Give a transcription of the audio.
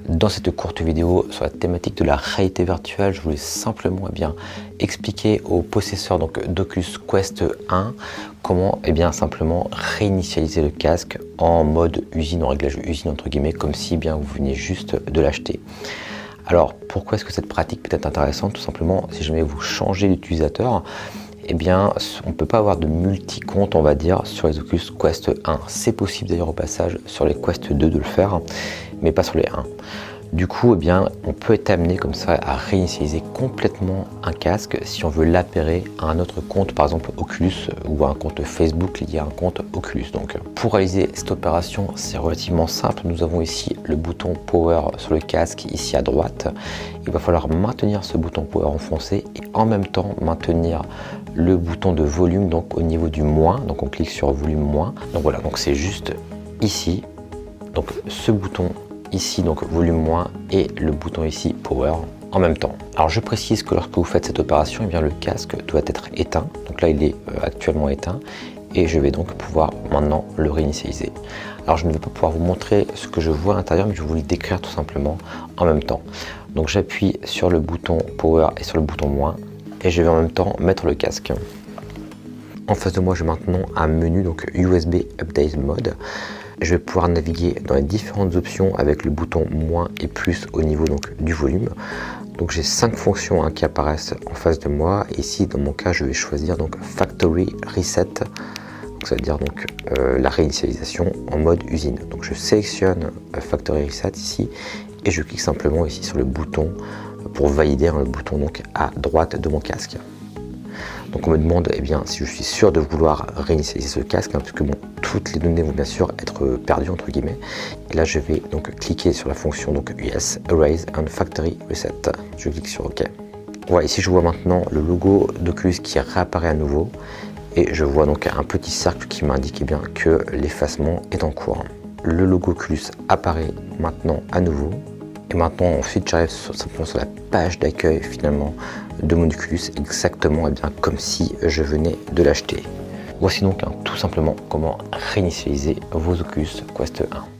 Dans cette courte vidéo sur la thématique de la réalité virtuelle, je voulais simplement expliquer aux possesseurs d'Oculus Quest 1 comment simplement réinitialiser le casque en mode usine, en réglage usine entre guillemets, comme si vous veniez juste de l'acheter. Alors pourquoi est-ce que cette pratique peut être intéressante? Tout simplement, si jamais vous changez d'utilisateur, on ne peut pas avoir de multi-compte, on va dire, sur les Oculus Quest 1. C'est possible d'ailleurs au passage sur les Quest 2 de le faire, mais pas sur les 1. Du coup, on peut être amené comme ça à réinitialiser complètement un casque si on veut l'appairer à un autre compte, par exemple Oculus ou à un compte Facebook lié à un compte Oculus. Donc, pour réaliser cette opération, c'est relativement simple. Nous avons ici le bouton Power sur le casque, ici à droite. Il va falloir maintenir ce bouton Power enfoncé et en même temps maintenir le bouton de volume donc au niveau du moins. Donc, on clique sur volume moins. Donc voilà, donc c'est juste ici. Donc ce bouton ici, donc volume moins, et le bouton ici power en même temps. Alors je précise que lorsque vous faites cette opération, le casque doit être éteint. Donc là il est actuellement éteint et je vais donc pouvoir maintenant le réinitialiser. Alors je ne vais pas pouvoir vous montrer ce que je vois à l'intérieur, mais je vais vous le décrire tout simplement en même temps. Donc j'appuie sur le bouton power et sur le bouton moins et je vais en même temps mettre le casque. En face de moi, j'ai maintenant un menu donc USB Update Mode. Je vais pouvoir naviguer dans les différentes options avec le bouton moins et plus au niveau du volume. Donc j'ai 5 fonctions qui apparaissent en face de moi. Ici, dans mon cas, je vais choisir Factory Reset. Donc ça veut dire la réinitialisation en mode usine. Donc je sélectionne Factory Reset ici et je clique simplement ici sur le bouton pour valider le bouton à droite de mon casque. Donc on me demande si je suis sûr de vouloir réinitialiser ce casque, puisque toutes les données vont bien sûr être perdues entre guillemets. Et là je vais cliquer sur la fonction Yes, Erase and Factory Reset. Je clique sur OK. Voilà, ici je vois maintenant le logo d'Oculus qui réapparaît à nouveau et je vois un petit cercle qui m'indique que l'effacement est en cours. Le logo Oculus apparaît maintenant à nouveau. Et maintenant, ensuite, j'arrive simplement sur la page d'accueil finalement de mon Oculus, exactement comme si je venais de l'acheter. Voici donc tout simplement comment réinitialiser vos Oculus Quest 1.